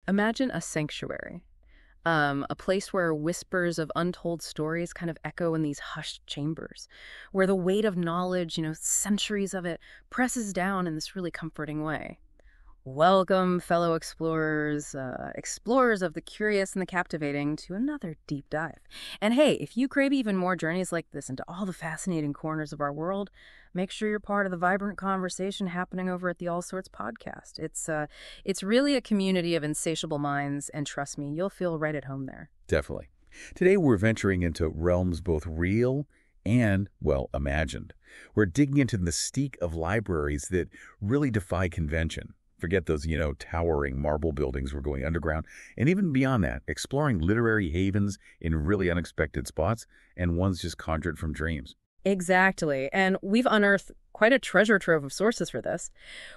Imagine a sanctuary, a place where whispers of untold stories kind of echo in these hushed chambers, where the weight of knowledge, centuries of it, presses down in this really comforting way. Welcome, fellow explorers, explorers of the curious and the captivating, to another deep dive. And hey, if you crave even more journeys like this into all the fascinating corners of our world, make sure you're part of the vibrant conversation happening over at the All Sorts podcast. It's really a community of insatiable minds, and trust me, you'll feel right at home there. Definitely. Today we're venturing into realms both real and, well, imagined. We're digging into the mystique of libraries that really defy convention. Forget those, towering marble buildings. We're going underground. And even beyond that, exploring literary havens in really unexpected spots and ones just conjured from dreams. Exactly. And we've unearthed quite a treasure trove of sources for this.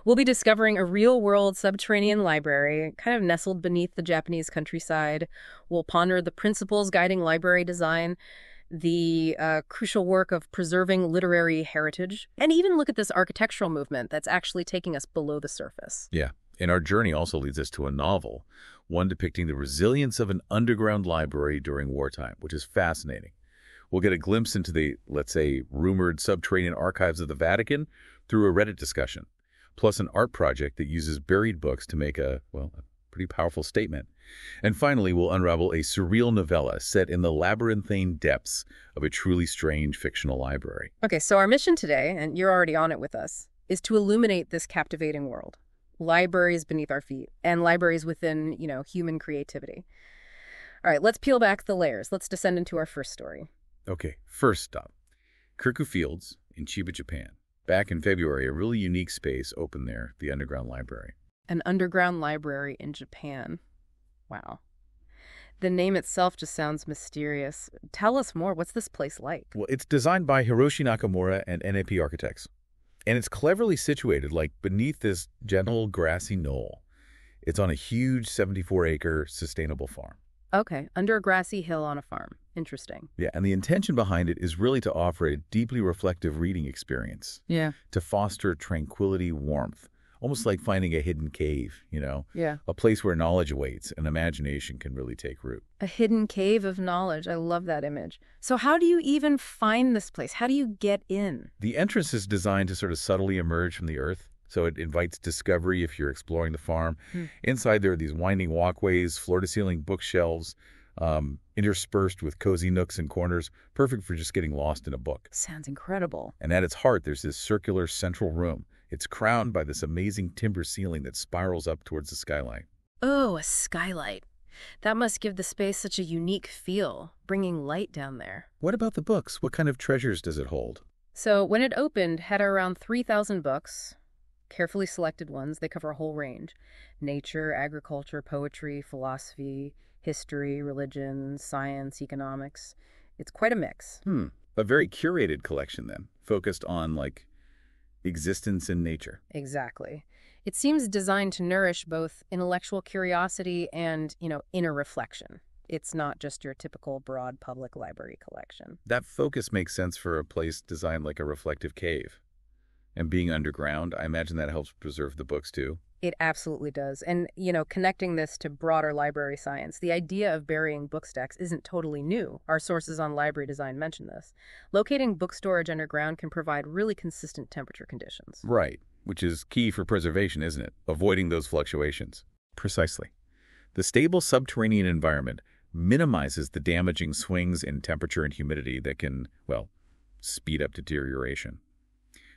We'll be discovering a real-world subterranean library, kind of nestled beneath the Japanese countryside. We'll ponder the principles guiding library design, the crucial work of preserving literary heritage, and even look at this architectural movement that's actually taking us below the surface. Yeah, and our journey also leads us to a novel, one depicting the resilience of an underground library during wartime, which is fascinating. We'll get a glimpse into the, let's say, rumored subterranean archives of the Vatican through a Reddit discussion, plus an art project that uses buried books to make a pretty powerful statement. And finally, we'll unravel a surreal novella set in the labyrinthine depths of a truly strange fictional library. Okay, so our mission today, and you're already on it with us, is to illuminate this captivating world. Libraries beneath our feet, and libraries within, human creativity. All right, let's peel back the layers. Let's descend into our first story. Okay, first stop. Kirku Fields in Chiba, Japan. Back in February, a really unique space opened there, the underground library. An underground library in Japan. Wow. The name itself just sounds mysterious. Tell us more. What's this place like? Well, it's designed by Hiroshi Nakamura and NAP Architects. And it's cleverly situated, like beneath this gentle grassy knoll. It's on a huge 74-acre sustainable farm. Okay, under a grassy hill on a farm. Interesting. Yeah, and the intention behind it is really to offer a deeply reflective reading experience. Yeah. To foster tranquility, warmth. Almost like finding a hidden cave, Yeah. A place where knowledge awaits and imagination can really take root. A hidden cave of knowledge. I love that image. So how do you even find this place? How do you get in? The entrance is designed to sort of subtly emerge from the earth, so it invites discovery if you're exploring the farm. Inside there are these winding walkways, floor-to-ceiling bookshelves, interspersed with cozy nooks and corners, perfect for just getting lost in a book. Sounds incredible. And at its heart, there's this circular central room. It's crowned by this amazing timber ceiling that spirals up towards the skyline. Oh, a skylight. That must give the space such a unique feel, bringing light down there. What about the books? What kind of treasures does it hold? So when it opened, had around 3,000 books, carefully selected ones. They cover a whole range. Nature, agriculture, poetry, philosophy, history, religion, science, economics. It's quite a mix. A very curated collection then, focused on, existence in nature. Exactly. It seems designed to nourish both intellectual curiosity and, inner reflection. It's not just your typical broad public library collection. That focus makes sense for a place designed like a reflective cave. And being underground, I imagine that helps preserve the books too. It absolutely does. And, connecting this to broader library science, the idea of burying book stacks isn't totally new. Our sources on library design mention this. Locating book storage underground can provide really consistent temperature conditions. Right, which is key for preservation, isn't it? Avoiding those fluctuations. Precisely. The stable subterranean environment minimizes the damaging swings in temperature and humidity that can, speed up deterioration.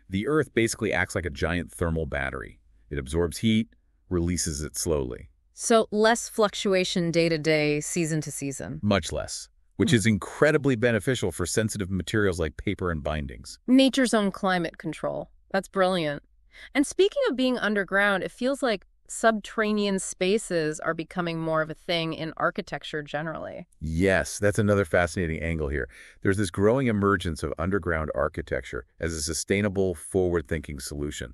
The Earth basically acts like a giant thermal battery. It absorbs heat, releases it slowly. So less fluctuation day to day, season to season. Much less, which is incredibly beneficial for sensitive materials like paper and bindings. Nature's own climate control. That's brilliant. And speaking of being underground, it feels like subterranean spaces are becoming more of a thing in architecture generally. Yes, that's another fascinating angle here. There's this growing emergence of underground architecture as a sustainable, forward-thinking solution,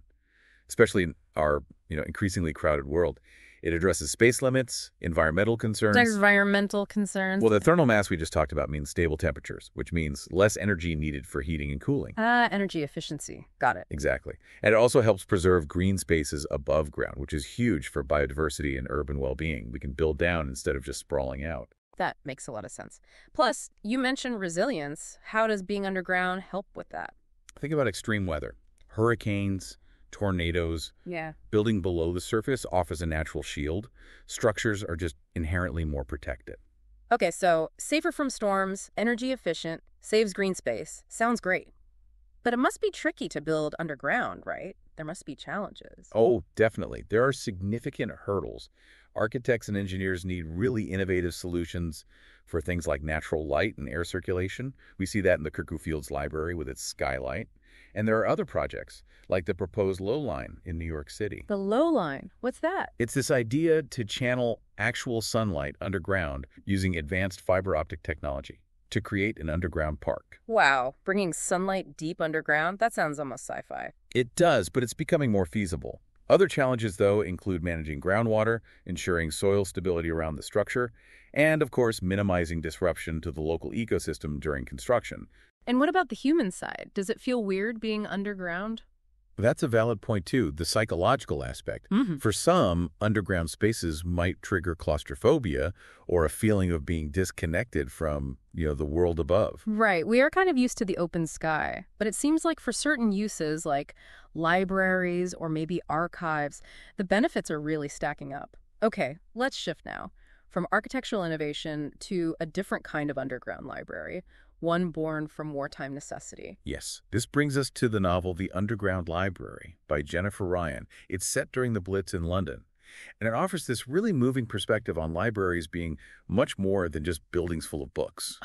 especially in our increasingly crowded world. It addresses space limits, environmental concerns. Environmental concerns. Well, the thermal mass we just talked about means stable temperatures, which means less energy needed for heating and cooling. Energy efficiency. Got it. Exactly. And it also helps preserve green spaces above ground, which is huge for biodiversity and urban well-being. We can build down instead of just sprawling out. That makes a lot of sense. Plus, you mentioned resilience. How does being underground help with that? Think about extreme weather. Hurricanes, tornadoes. Yeah. Building below the surface offers a natural shield. Structures are just inherently more protected. Okay, so safer from storms, energy efficient, saves green space. Sounds great. But it must be tricky to build underground, right? There must be challenges. Oh, definitely. There are significant hurdles. Architects and engineers need really innovative solutions for things like natural light and air circulation. We see that in the Kirkwood Fields Library with its skylight. And there are other projects, like the proposed Low Line in New York City. The low line? What's that? It's this idea to channel actual sunlight underground using advanced fiber optic technology to create an underground park. Wow, bringing sunlight deep underground? That sounds almost sci-fi. It does, but it's becoming more feasible. Other challenges, though, include managing groundwater, ensuring soil stability around the structure, and, of course, minimizing disruption to the local ecosystem during construction. And what about the human side? Does it feel weird being underground? That's a valid point, too, the psychological aspect. For some, underground spaces might trigger claustrophobia or a feeling of being disconnected from, the world above. Right. We are kind of used to the open sky. But it seems like for certain uses, like libraries or maybe archives, the benefits are really stacking up. Okay, let's shift now from architectural innovation to a different kind of underground library, one born from wartime necessity. Yes. This brings us to the novel The Underground Library by Jennifer Ryan. It's set during the Blitz in London, and it offers this really moving perspective on libraries being much more than just buildings full of books.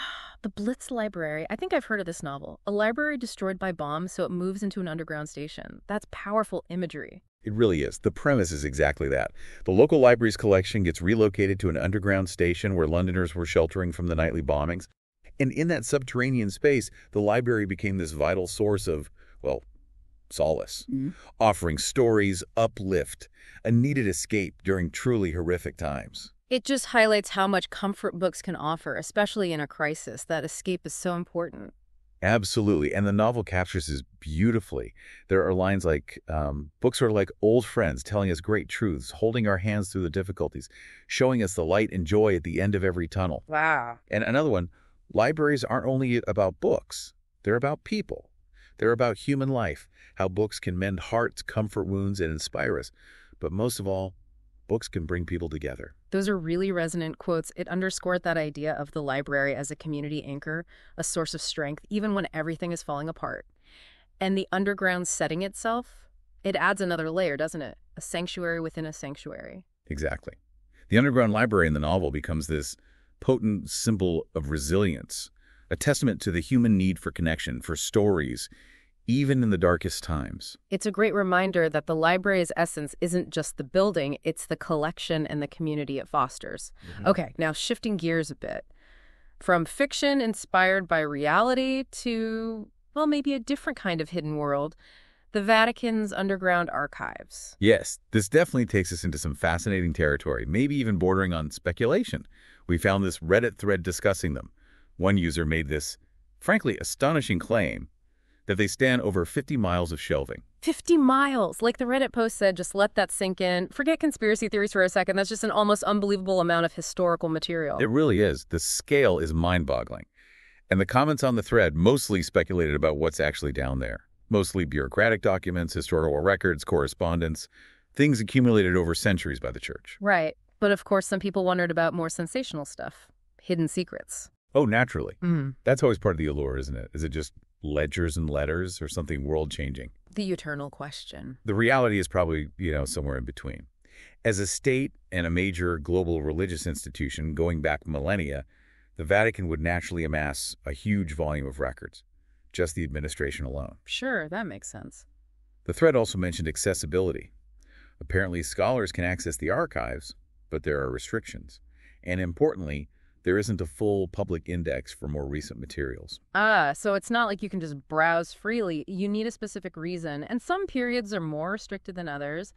The Blitz Library. I think I've heard of this novel. A library destroyed by bombs, so it moves into an underground station. That's powerful imagery. It really is. The premise is exactly that. The local library's collection gets relocated to an underground station where Londoners were sheltering from the nightly bombings. And in that subterranean space, the library became this vital source of, solace, offering stories, uplift, a needed escape during truly horrific times. It just highlights how much comfort books can offer, especially in a crisis. That escape is so important. Absolutely. And the novel captures this beautifully. There are lines like, books are like old friends telling us great truths, holding our hands through the difficulties, showing us the light and joy at the end of every tunnel. Wow. And another one, libraries aren't only about books. They're about people. They're about human life, how books can mend hearts, comfort wounds, and inspire us. But most of all, books can bring people together. Those are really resonant quotes. It underscored that idea of the library as a community anchor, a source of strength, even when everything is falling apart. And the underground setting itself, it adds another layer, doesn't it? A sanctuary within a sanctuary. Exactly. The underground library in the novel becomes this potent symbol of resilience, a testament to the human need for connection, for stories, even in the darkest times. It's a great reminder that the library's essence isn't just the building, it's the collection and the community it fosters. Okay, now shifting gears a bit. From fiction inspired by reality to, maybe a different kind of hidden world, the Vatican's underground archives. Yes, this definitely takes us into some fascinating territory, maybe even bordering on speculation. We found this Reddit thread discussing them. One user made this, frankly, astonishing claim that they span over 50 miles of shelving. 50 miles! Like the Reddit post said, just let that sink in. Forget conspiracy theories for a second. That's just an almost unbelievable amount of historical material. It really is. The scale is mind-boggling. And the comments on the thread mostly speculated about what's actually down there. Mostly bureaucratic documents, historical records, correspondence, things accumulated over centuries by the church. Right. But of course, some people wondered about more sensational stuff. Hidden secrets. Oh, naturally. That's always part of the allure, isn't it? Is it just ledgers and letters or something world-changing? The eternal question. The reality is probably, somewhere in between. As a state and a major global religious institution going back millennia, the Vatican would naturally amass a huge volume of records, just the administration alone. Sure, that makes sense. The thread also mentioned accessibility. Apparently, scholars can access the archives, but there are restrictions. And importantly, there isn't a full public index for more recent materials. So it's not like you can just browse freely. You need a specific reason, and some periods are more restricted than others.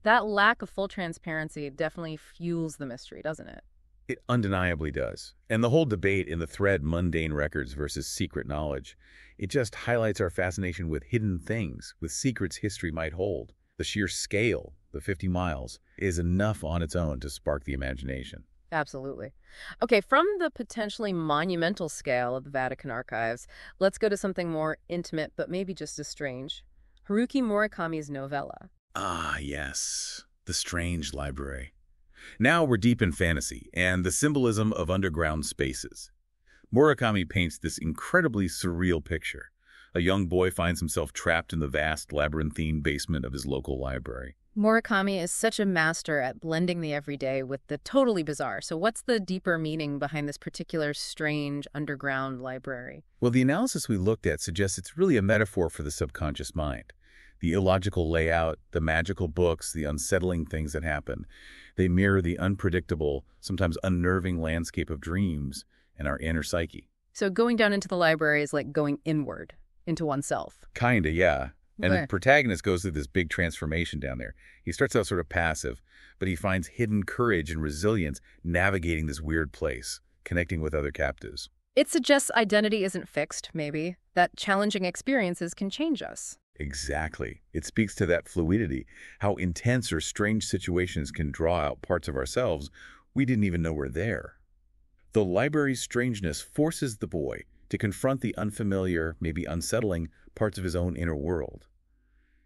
That lack of full transparency definitely fuels the mystery, doesn't it? It undeniably does. And the whole debate in the thread mundane records versus secret knowledge, it just highlights our fascination with hidden things, with secrets history might hold. The sheer scale, the 50 miles, is enough on its own to spark the imagination. Absolutely. Okay, from the potentially monumental scale of the Vatican archives, let's go to something more intimate, but maybe just as strange. Haruki Murakami's novella. Ah, yes. The Strange Library. Now we're deep in fantasy and the symbolism of underground spaces. Murakami paints this incredibly surreal picture. A young boy finds himself trapped in the vast, labyrinthine basement of his local library. Murakami is such a master at blending the everyday with the totally bizarre. So what's the deeper meaning behind this particular strange underground library? Well, the analysis we looked at suggests it's really a metaphor for the subconscious mind. The illogical layout, the magical books, the unsettling things that happen. They mirror the unpredictable, sometimes unnerving landscape of dreams and our inner psyche. So going down into the library is like going inward, into oneself. Kinda, yeah. And Okay. the protagonist goes through this big transformation down there. He starts out sort of passive, but he finds hidden courage and resilience navigating this weird place, connecting with other captives. It suggests identity isn't fixed, maybe, that challenging experiences can change us. Exactly. It speaks to that fluidity, how intense or strange situations can draw out parts of ourselves we didn't even know were there. The library's strangeness forces the boy to confront the unfamiliar, maybe unsettling, parts of his own inner world.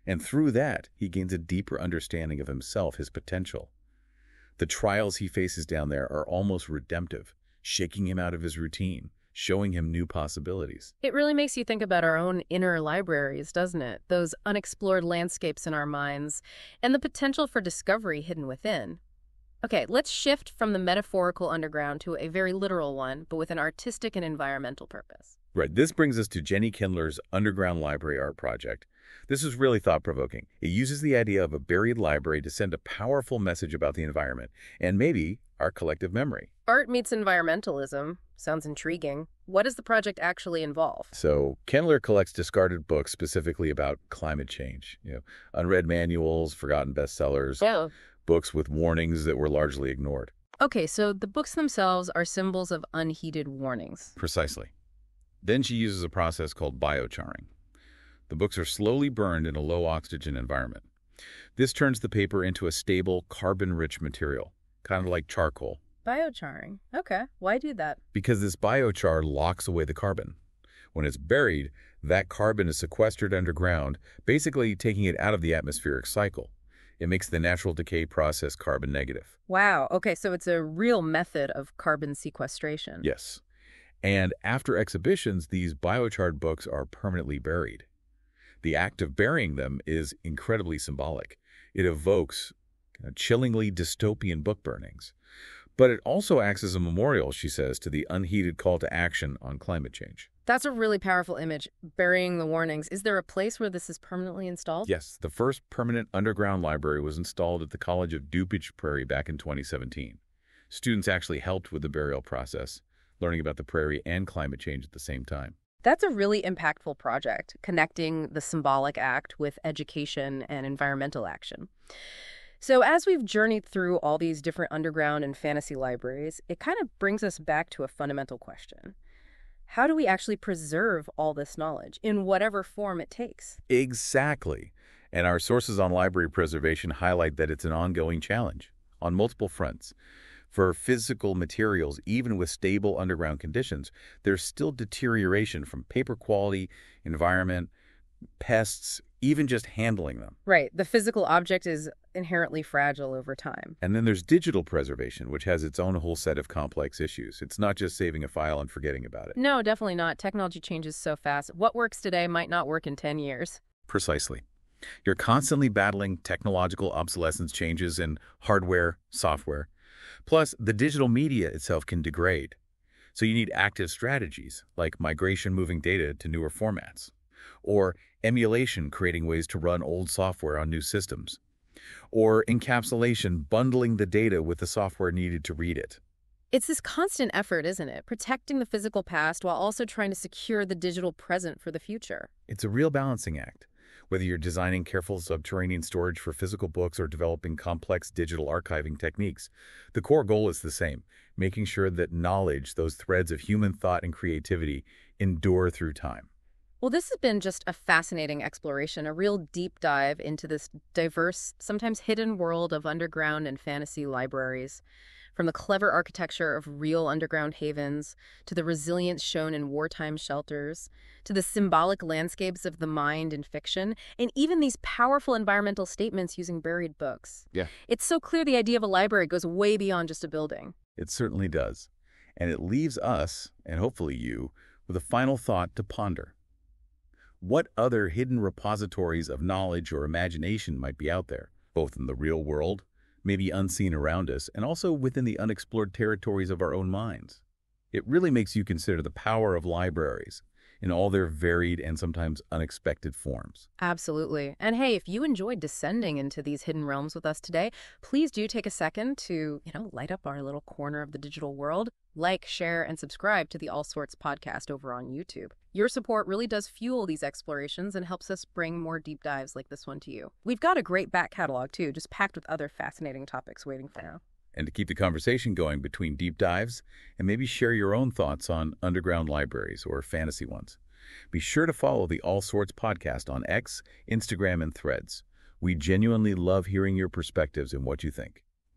And through that, he gains a deeper understanding of himself, his potential. The trials he faces down there are almost redemptive, shaking him out of his routine, showing him new possibilities. It really makes you think about our own inner libraries, doesn't it? Those unexplored landscapes in our minds, and the potential for discovery hidden within. Okay, let's shift from the metaphorical underground to a very literal one, but with an artistic and environmental purpose. Right, this brings us to Jenny Kindler's Underground Library Art Project. This is really thought-provoking. It uses the idea of a buried library to send a powerful message about the environment, and maybe our collective memory. Art meets environmentalism. Sounds intriguing. What does the project actually involve? So Kindler collects discarded books specifically about climate change. Unread manuals, forgotten bestsellers, Oh. books with warnings that were largely ignored. Okay, so the books themselves are symbols of unheeded warnings. Precisely. Then she uses a process called biochar. The books are slowly burned in a low-oxygen environment. This turns the paper into a stable, carbon-rich material, kind of like charcoal, Biocharing. Okay, why do that? because this biochar locks away the carbon. When it's buried, that carbon is sequestered underground, basically taking it out of the atmospheric cycle. It makes the natural decay process carbon negative. Wow, okay, so it's a real method of carbon sequestration. Yes. And after exhibitions, these biochar books are permanently buried. The act of burying them is incredibly symbolic. It evokes chillingly dystopian book burnings. But it also acts as a memorial, she says, to the unheeded call to action on climate change. That's a really powerful image, burying the warnings. Is there a place where this is permanently installed? Yes, the first permanent underground library was installed at the College of DuPage Prairie back in 2017. Students actually helped with the burial process, learning about the prairie and climate change at the same time. That's a really impactful project, connecting the symbolic act with education and environmental action. So as we've journeyed through all these different underground and fantasy libraries, it kind of brings us back to a fundamental question. How do we actually preserve all this knowledge in whatever form it takes? Exactly. And our sources on library preservation highlight that it's an ongoing challenge on multiple fronts. For physical materials, even with stable underground conditions, there's still deterioration from paper quality, environment, pests, even just handling them. Right. The physical object is inherently fragile over time. And then there's digital preservation, which has its own whole set of complex issues. It's not just saving a file and forgetting about it. No, definitely not. Technology changes so fast. What works today might not work in 10 years. Precisely. You're constantly battling technological obsolescence changes in hardware, software. Plus, the digital media itself can degrade. So you need active strategies, like migration moving data to newer formats, or emulation creating ways to run old software on new systems, or encapsulation bundling the data with the software needed to read it. It's this constant effort, isn't it? Protecting the physical past while also trying to secure the digital present for the future. It's a real balancing act. Whether you're designing careful subterranean storage for physical books or developing complex digital archiving techniques, the core goal is the same, making sure that knowledge, those threads of human thought and creativity, endure through time. Well, this has been just a fascinating exploration, a real deep dive into this diverse, sometimes hidden world of underground and fantasy libraries. From the clever architecture of real underground havens, to the resilience shown in wartime shelters, to the symbolic landscapes of the mind in fiction, and even these powerful environmental statements using buried books. Yeah. It's so clear the idea of a library goes way beyond just a building. It certainly does. And it leaves us, and hopefully you, with a final thought to ponder. What other hidden repositories of knowledge or imagination might be out there, both in the real world, maybe unseen around us, and also within the unexplored territories of our own minds? It really makes you consider the power of libraries in all their varied and sometimes unexpected forms. Absolutely. And hey, if you enjoyed descending into these hidden realms with us today, please do take a second to, light up our little corner of the digital world. Like, share, and subscribe to the All Sorts podcast over on YouTube. Your support really does fuel these explorations and helps us bring more deep dives like this one to you. We've got a great back catalog, too, just packed with other fascinating topics waiting for you. And to keep the conversation going between deep dives, and maybe share your own thoughts on underground libraries or fantasy ones, be sure to follow the All Sorts podcast on X, Instagram, and Threads. We genuinely love hearing your perspectives and what you think.